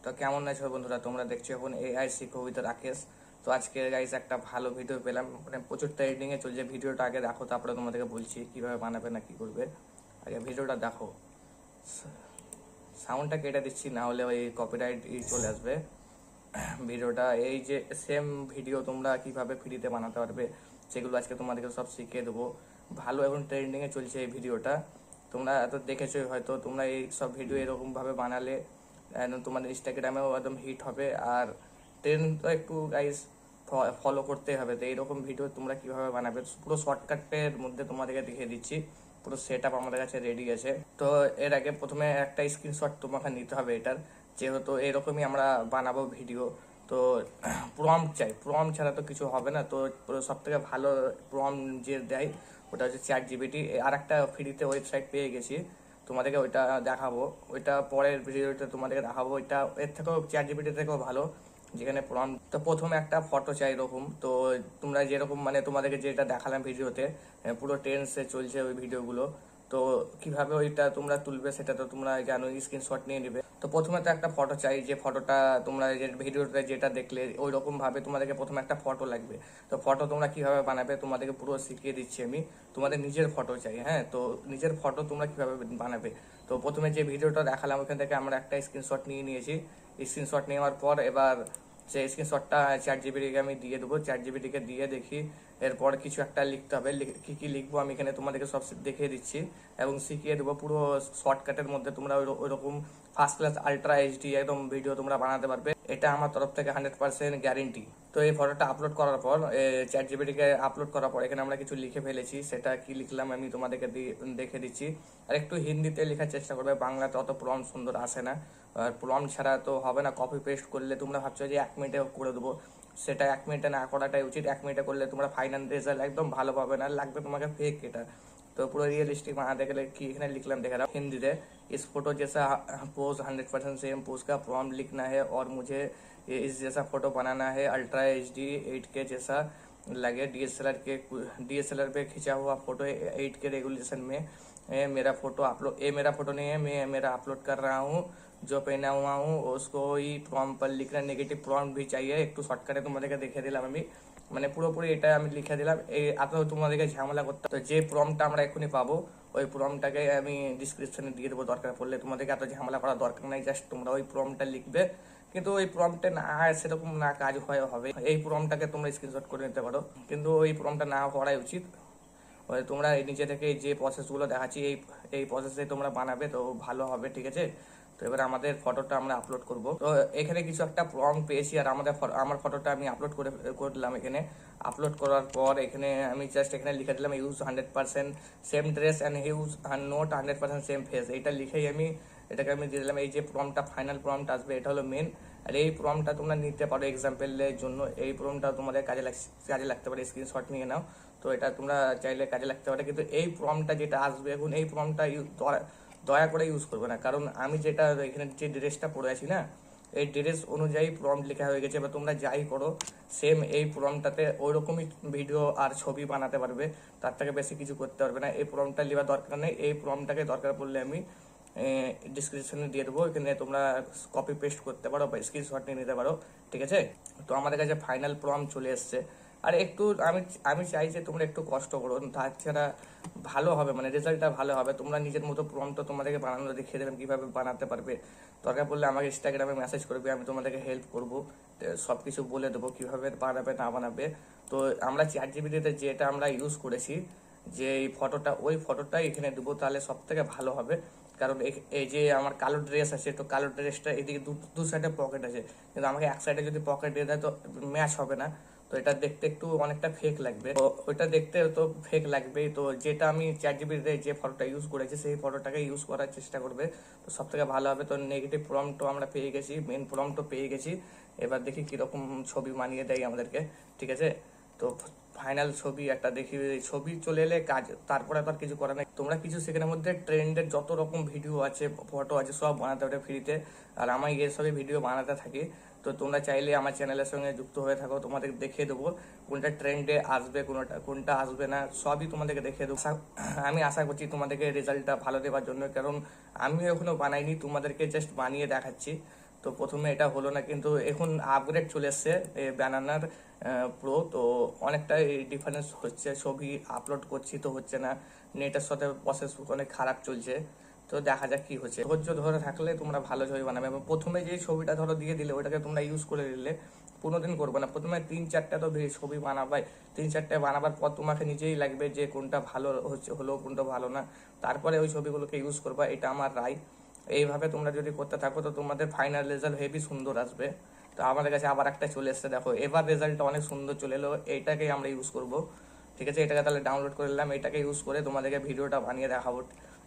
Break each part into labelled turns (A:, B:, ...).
A: তো কেমন আছো বন্ধুরা? তোমরা দেখছো এখন এআই শিখো উইথ রাকেশ। তো আজকে গাইস একটা ভালো ভিডিও পেলাম, মানে প্রচুর ট্রেন্ডিং এ চলছে। ভিডিওটা আগে দেখো, তারপরে তোমাদেরকে বলছি কিভাবে বানাবে না কি করবে। আগে ভিডিওটা দেখো। সাউন্ডটা কেটে দিচ্ছি, না হলে ওই কপিরাইট চলে আসবে ভিডিওটা। এই যে সেম ভিডিও তোমরা কিভাবে ফ্রিতে বানাতে পারবে সেগুলো আজকে তোমাদেরকে সব শিখিয়ে দেবো। ভালো এবং ট্রেন্ডিং এ চলছে এই ভিডিওটা। তোমরা এত দেখেছোই হয়তো, তোমরা এই সব ভিডিও এরকম ভাবে বানালে একদম তোমাদের ইনস্টাগ্রামেও একদম হিট হবে। আর ট্রেন্ড তো একটু গাইস ফলো করতে হবে। তো এইরকম ভিডিও তোমরা কিভাবে বানাবে পুরো শর্টকাটের মধ্যে তোমাদেরকে দেখিয়ে দিচ্ছি। পুরো সেট আপ আমাদের কাছে রেডি আছে। তো এর আগে প্রথমে একটা স্ক্রিনশট তোমাকে নিতে হবে এটার, যেহেতু এরকমই আমরা বানাবো ভিডিও। তো প্রম্পট চাই, প্রম্পট ছাড়া তো কিছু হবে না। তো সব থেকে ভালো প্রম্পট যে দেয় ওটা হচ্ছে ChatGPT। আর একটা ফ্রিতে ওয়েবসাইট পেয়ে গেছি, তোমাদেরকে ওইটা দেখাবো। ওইটা পরের ভিডিওতে তোমাদেরকে দেখাবো। ওইটা এর থেকেও ChatGPT থেকেও ভালো, যেখানে প্রম্পট। তো প্রথমে একটা ফটো চাই এরকম। তো তোমরা যেরকম মানে তোমাদেরকে যেটা দেখালাম ভিডিওতে, পুরো টেন্সে চলছে ওই ভিডিওগুলো। তো কিভাবে ওইটা তোমরা তুলবে সেটা তো তোমরা জানো, স্ক্রিনশট নিয়ে নেবে। তো প্রথমে তো একটা ফটো চাই, যে ফটোটা তোমরা যে ভিডিওতে যেটা দেখলে ওই রকম ভাবে তোমাদেরকে প্রথমে একটা ফটো লাগবে। তো ফটো তোমরা কিভাবে বানাবে তোমাদেরকে পুরো শিখিয়ে দিচ্ছি আমি। তোমাদের নিজের ফটো চাই, হ্যাঁ। তো নিজের ফটো তোমরা কিভাবে বানাবে, তো প্রথমে যে ভিডিওটা দেখালাম ওখান থেকে আমরা একটা স্ক্রিনশট নিয়ে নিয়েছি। স্ক্রিনশট নেওয়ার পর এবার সেই স্ক্রিনশটটা ChatGPT-কে আমি দিয়ে দেবো। ChatGPT-কে দিয়ে দেখি এরপর কিছু একটা লিখতে হবে। কি কি লিখবো আমি এখানে তোমাদেরকে সব দেখিয়ে দিচ্ছি এবং শিখিয়ে দেবো পুরো শর্টকাটের মধ্যে। তোমরা ওইরকম ফার্স্ট ক্লাস আলট্রা এইচডি একদম ভিডিও তোমরা বানাতে পারবে, এটা আমার তরফ থেকে 100% গ্যারেন্টি। তো এই ফটোটা আপলোড করার পর ChatGPT-কে আপলোড করার পর এখানে আমরা কিছু লিখে ফেলেছি। সেটা কি লিখলাম আমি তোমাদেরকে দেখে দিচ্ছি। আর একটু হিন্দিতে লেখার চেষ্টা করবে, বাংলাতে অত প্রম্পট সুন্দর আসে না। আর প্রম্পট ছাড়া তো হবে না, কপি পেস্ট করলে তোমরা ভাবছো যে 1 মিনিটে করে দেবো, সেটা 1 মিনিটে না করাটাই উচিত। 1 মিনিটে করলে তোমরা ফাইনাল রেজাল্ট একদম ভালো পাবে না, লাগবে তোমাকে ফেক এটা। तो पूरा रियलिस्टिक बनाने के लिए कि लिखलाम देख रहा हूँ हिंदी से। इस फोटो जैसा पोज 100% सेम पोज का प्रॉम्प्ट लिखना है और मुझे इस जैसा फोटो बनाना है। अल्ट्रा HD 8K जैसा लगे, DSLR पे खिंचा हुआ फोटो 8K रेगुलेशन में। मेरा फोटो अपलोड, ये मेरा फोटो नहीं है, मैं मेरा अपलोड कर रहा हूँ। जो पहना हुआ हूँ उसको ही प्रॉम्प्ट पर लिखना। नेगेटिव प्रॉम्प्ट भी चाहिए, একটু শর্টকাটে তোমাদেরকে দেখে দিলাম আমি, মানে পুরোপুরি এটা আমি লিখে দিলাম। এই এত তোমাদেরকে ঝামেলা করতে। তো যে প্রম্পটটা আমরা এখনই পাবো ওই প্রম্পটটাকে আমি ডিসক্রিপশনে দিয়ে দেবো, দরকার পড়লে। তোমাদেরকে এত ঝামেলা করার দরকার নাই, জাস্ট তোমরা ওই প্রম্পটটা লিখবে। কিন্তু ওই প্রম্পটে না সেরকম না কাজ হবে, এই প্রম্পটটাকে তোমরা স্ক্রিনশট করে নিতে পারো, কিন্তু ওই প্রম্পটটা না করাই উচিত। তোমরা নিচে থেকে যে প্রসেসগুলো দেখাচ্ছি এই এই প্রসেসে তোমরা বানাবে, তো ভালো হবে, ঠিক আছে। তো এবার আমাদের ফটোটা আমরা আপলোড করব। তো এখানে কিছু একটা প্রম্পট পেয়েছি, আর আমার ফটোটা আমি আপলোড করলাম। এখানে আপলোড করার পর এখানে আমি জাস্ট এখানে লিখে দিলাম use 100% same dress and use not 100% same face. এইটা লিখেই আমি এটাকে আমি দিয়ে দিলাম। এই যে প্রম্পটটা ফাইনাল প্রম্পট আসবে এটা হলো মেন। আর এই প্রম্পটটা তোমরা নিতে পারো এক্সাম্পলের জন্য, এই প্রম্পটটা তোমাদের কাজে লাগতে পারে, স্ক্রিনশট নিয়ে নাও। তো এটা তোমরা চাইলে কাজে লাগতে পারে, কিন্তু এই প্রম্পটটা যেটা আসবে এখন এই প্রম্পটটা দয়া করে ইউজ করবে না। কারণ আমি যেটা এখানে যে ড্রেসটা পরে আছি না, এই ড্রেস অনুযায়ী প্রম্পট লেখা হয়ে গেছে। এবার তোমরা যাই করো সেম এই প্রম্পটটাতে ওইরকমই ভিডিও আর ছবি বানাতে পারবে, তার থেকে বেশি কিছু করতে পারবে না। এই প্রম্পটটা নেওয়ার দরকার নেই, এই প্রম্পটটাকে দরকার পড়লে আমি ডিসক্রিপশনে দিয়ে দেবো, এখানে তোমরা কপি পেস্ট করতে পারো বা স্ক্রিনশট নিয়ে নিতে পারো, ঠিক আছে। তো আমাদের কাছে ফাইনাল প্রম্পট চলে এসছে। আর একটু আমি চাই যে তোমরা একটু কষ্ট করো, তাছাড়া ভালো হবে, মানে রেজাল্টটা ভালো হবে। তোমরা নিজের মতো প্রম্পট তোমাদেরকে বানানো দেখিয়ে দেবেন কীভাবে বানাতে পারবে। দরকার পড়লে আমাকে ইনস্টাগ্রামে মেসেজ করবে, আমি তোমাদেরকে হেল্প করবো, সব কিছু বলে দেবো কীভাবে বানাবে না বানাবে। তো আমরা ChatGPT-তে যেটা আমরা ইউজ করেছি, যে এই ফটোটা ওই ফটোটাই এখানে দেবো, তাহলে সব থেকে ভালো হবে। কারণ এই যে আমার কালো ড্রেস আছে, তো কালো ড্রেসটা এদিকে দু সাইডে পকেট আছে, কিন্তু আমাকে এক সাইডে যদি পকেট দিয়ে দেয় তো ম্যাচ হবে না। তো এটা দেখতে একটু অনেকটা ফেক লাগবে, তো ওইটা দেখতে তো ফেক লাগবেই। তো যেটা আমি ChatGPT-তে যে ফটোটা ইউজ করেছি সেই ফটোটাকে ইউজ করার চেষ্টা করবে, তো সব থেকে ভালো হবে। তো নেগেটিভ প্রম্পটও আমরা পেয়ে গেছি, মেন প্রম্পটও পেয়ে গেছি। এবার দেখি কিরকম ছবি মানিয়ে দেয় আমাদেরকে, ঠিক আছে। তো ফাইনাল ছবি একটা দেখি, ছবি চলে এলে কাজ, তারপরে তো আর কিছু করার নেই। তোমরা কিছু সেখানের মধ্যে ট্রেন্ডের যত রকম ভিডিও আছে ফটো আছে সব বানাতে পারবে ফ্রিতে, আর আমি এসবই ভিডিও বানাতে থাকি। তো তোমরা চাইলে আমার চ্যানেলের সঙ্গে যুক্ত হয়ে থাকো, তোমাদের দেখিয়ে দেবো কোনটা ট্রেন্ডে আসবে, কোনটা আসবে না, সবই তোমাদেরকে দেখিয়ে দেবো। আমি আশা করছি তোমাদেরকে রেজাল্টটা ভালো দেওয়ার জন্য, কারণ আমি এখনো বানাইনি, তোমাদেরকে জাস্ট বানিয়ে দেখাচ্ছি। তো তো প্রথমে এটা হলো না, কিন্তু এখন আপগ্রেড চলে এসছে ব্যানানার প্রো। তো অনেকটাই ডিফারেন্স হচ্ছে, ছবি আপলোড করছি তো হচ্ছে না, নেটের সাথে প্রসেস অনেক খারাপ চলছে। তো দেখা যাক কি হচ্ছে। ধৈর্য ধরে থাকলে তোমরা ভালো ছবি বানাবে, এবং প্রথমে যে ছবিটা ধরো দিয়ে দিলে ওটাকে তোমরা ইউজ করে নিলে কোনোদিন করবে না। প্রথমে 3-4টা তো ছবি বানাবাই, 3-4টে বানাবার পর তোমাকে নিজেই লাগবে যে কোনটা ভালো হচ্ছে হলো, কোনটা ভালো না, তারপরে ওই ছবিগুলোকে ইউজ করবা, এটা আমার রায়। এইভাবে তোমরা যদি করতে থাকো তো তোমাদের ফাইনাল রেজাল্ট হেভি সুন্দর আসবে। তো আমাদের কাছে আবার একটা চলে এসছে, দেখো এবার রেজাল্টটা অনেক সুন্দর চলে এলো, এইটাকেই আমরা ইউজ করব। ঠিক আছে, এটাকে তাহলে ডাউনলোড করে নিলাম, এটাকে ইউজ করে তোমাদেরকে ভিডিওটা বানিয়ে দেখাবো,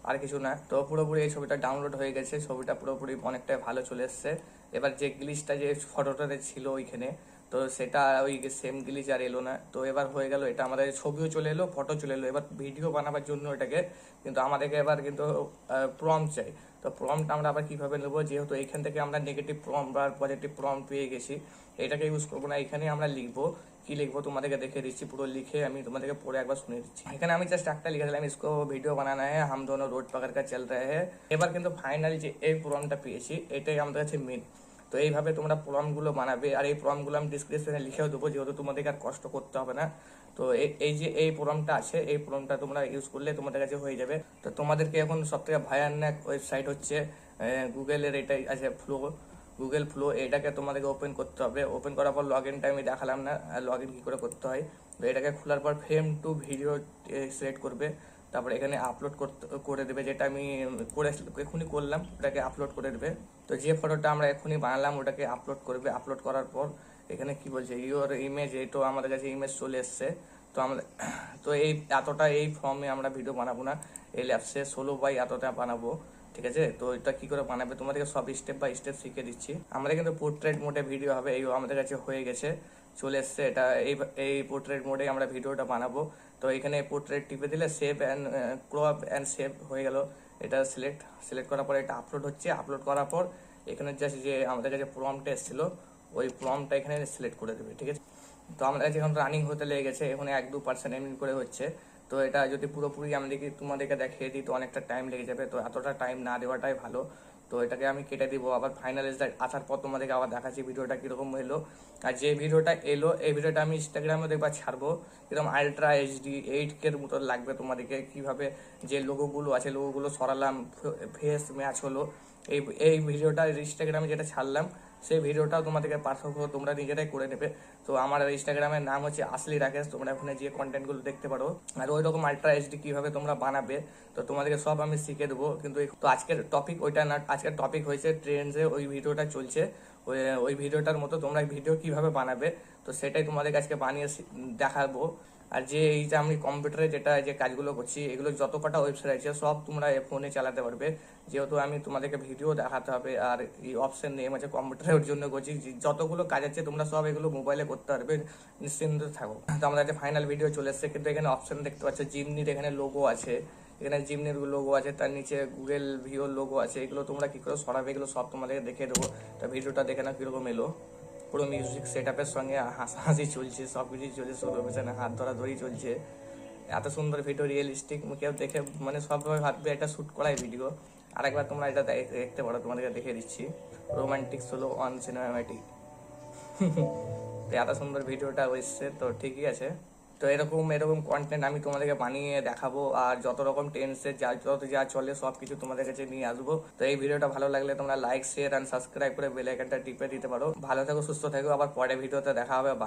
A: আর কিছু না। তো পুরোপুরি এই ছবিটা ডাউনলোড হয়ে গেছে, ছবিটা পুরোপুরি অনেকটাই ভালো চলে এসছে। এবার যে গ্লিচটা যে ফটোটাতে ছিল ওইখানে, তো সেটা ওই সেম গ্লিচ আর এলো না। তো এবার হয়ে গেল, এটা আমাদের ছবিও চলে এলো, ফটো চলে এলো। এবার ভিডিও বানাবার জন্য এটাকে কিন্তু আমাদেরকে এবার কিন্তু প্রম্পট চাই। তো প্রম্পট আমরা আবার কিভাবে নেবো, যেহেতু এইখান থেকে আমরা নেগেটিভ প্রম্পট আর পজিটিভ প্রম্পট পেয়ে গেছি, এটাকে ইউজ করবো না, এখানে আমরা লিখবো। কি লিখবো তোমাদেরকে দেখে দিচ্ছি, পুরো লিখে আমি তোমাদেরকে পরে একবার শুনে দিচ্ছি। এখানে আমি জাস্ট একটা লিখে দিলাম, इसको ভিডিও বানানা है, हम दोनों रोड पकड़ कर चल रहे हैं। এবার কিন্তু ফাইনালি যে এই প্রম্পটটা পেয়েছি, এটাই আমাদের কাছে মেন। তো এইভাবে তোমরা প্রম্পটগুলো বানাবে, আর এই প্রম্পটগুলো আমি ডিসক্রিপশনে লিখেও দেবো, যেহেতু তোমাদেরকে আর কষ্ট করতে হবে না। তো এই যে এই প্রম্পটটা আছে, এই প্রম্পটটা তোমরা ইউজ করলে তোমাদের কাছে হয়ে যাবে। তো তোমাদেরকে এখন সব থেকে ভয়ানক ওয়েবসাইট হচ্ছে গুগলের, এটাই আছে ফ্লো, গুগল ফ্লো। এটাকে তোমাদেরকে ওপেন করতে হবে। ওপেন করার পর লগ ইনটা আমি দেখালাম না, লগ ইন কী করে করতে হয়। তো এটাকে খোলার পর ফ্রেম টু ভিডিও সিলেক্ট করবে, তারপরে এখানে আপলোড করে দেবে, যেটা আমি করে এখনই করলাম, ওটাকে আপলোড করে দেবে। তো যে ফটোটা আমরা এখনই বানালাম ওটাকে আপলোড করবে। আপলোড করার পর এখানে কি বলছে, ইওর ইমেজ, এই তো আমাদের কাছে ইমেজ চলে এসছে। তো আমরা তো এই এতটা এই ফর্মে আমরা ভিডিও বানাবো না, এই ল্যাপসে 16 বাই এতটা বানাবো। ঠিক আছে, তো এটা কি করে বানাবে তোমাদেরকে সব স্টেপ বাই স্টেপ শিখে দিচ্ছি। আমরা কিন্তু পোর্ট্রেট মোডে ভিডিও হবে, এই আমাদের কাছে হয়ে গেছে, চলে এসছে। এটা এই পোর্ট্রেট মোডে আমরা ভিডিওটা বানাবো। তো এখানে পোর্ট্রেট টিপে দিলে save and crop and save হয়ে গেল। এটা সিলেক্ট করার পর এটা আপলোড হচ্ছে। আপলোড করার পর এখানে জাস্ট যে আমাদের কাছে প্রম্পট এসেছিলো, ওই প্রম্পটটা এখানে সিলেক্ট করে দেবে। ঠিক আছে, তো আমাদের কাছে এখন রানিং হতে লেগে গেছে, এখন 1-2% এমনি করে হচ্ছে। তো এটা যদি পুরোপুরি তোমাদেরকে দেখিয়ে দিই তো অনেকটা টাইম লেগে যাবে, তো এতটা টাইম না দেওয়াটাই ভালো। তো এটাকে আমি কেটে দিব, আবার ফাইনাল রেজাল্ট আসার পর তোমাদেরকে আবার দেখাচ্ছি ভিডিওটা কীরকম এলো। আর যে ভিডিওটা এলো, এই ভিডিওটা আমি ইনস্টাগ্রামে দেখবার ছাড়বো, এরকম আলট্রা এইচডি 8K মতো লাগবে তোমাদেরকে। কীভাবে যে লোগোগুলো আছে, লোগোগুলো সরালাম, ফেস ম্যাচ হলো, এই ভিডিওটা ইনস্টাগ্রামে যেটা ছাড়লাম, সেই ভিডিওটাও তোমাদেরকে পার্থক্য তোমরা নিজেরাই করে নেবে। তো আমার ইনস্টাগ্রামের নাম হচ্ছে আসলি রাকেশ, তোমরা ওখানে যে কন্টেন্টগুলো দেখতে পারো। আর ওই রকম আলট্রা এইচডি কীভাবে তোমরা বানাবে, তো তোমাদেরকে সব আমি শিখে দেবো। কিন্তু তো আজকের টপিক ওইটা না, আজকের টপিক হয়েছে ট্রেন্ডসে ওই ভিডিওটা চলছে, ওই ভিডিওটার মতো তোমরা ভিডিও কিভাবে বানাবে, তো সেটাই তোমাদেরকে আজকে বানিয়ে দেখাবো। আর যে এই যে আমি কম্পিউটারে যে কাজগুলো করছি, এগুলো যত কটা ওয়েবসাইট আছে সব তোমরা ফোনে চালাতে পারবে, যেহেতু আমি তোমাদেরকে ভিডিও দেখাতে হবে। আর এই অপশন নেম আছে কম্পিউটারের জন্য করছি, যতগুলো কাজ আছে তোমরা সব এগুলো মোবাইলে করতে পারবে, নিশ্চিন্ত থাকো। তো আমাদের কাছে ফাইনাল ভিডিও চলে এসছে, কিন্তু এখানে অপশন দেখতে পাচ্ছ জিমনির, এখানে লোগো আছে, এখানে জিমনির লোগো আছে, তার নিচে গুগল ভিওর লোগো আছে। এগুলো তোমরা কি করে সরাবে, এগুলো সব তোমাদেরকে দেখে দেবো। তো ভিডিওটা দেখে না কীরকম এলো, পুরো মিউজিক সেট আপের সঙ্গে হাসাহাসি চলছে, সব কিছুই চলছে, সোলো পেছনে হাত ধরাধরি চলছে। এত সুন্দর ভিডিও, রিয়েলিস্টিক, কেউ দেখে মানে সবাই ভাববে এটা শ্যুট করাই ভিডিও। আরেকবার তোমরা এটা দেখতে পারো, তোমাদেরকে দেখে দিচ্ছি, রোমান্টিক সোলো অন সিনেমাটিক। তো এত সুন্দর ভিডিওটা এসছে, তো ঠিকই আছে। তো এরকম কন্টেন্ট আমি তোমাদেরকে বানিয়ে দেখাবো, আর যত রকম টেন্সে যা চলে সব কিছু তোমাদের কাছে নিয়ে আসবো। তো এই ভিডিওটা ভালো লাগলে তোমরা লাইক, শেয়ার অ্যান্ড সাবস্ক্রাইব করে বেল আইকনটা টিপে দিতে পারো। ভালো থাকো, সুস্থ থাকো, আবার পরে ভিডিওতে দেখা হবে।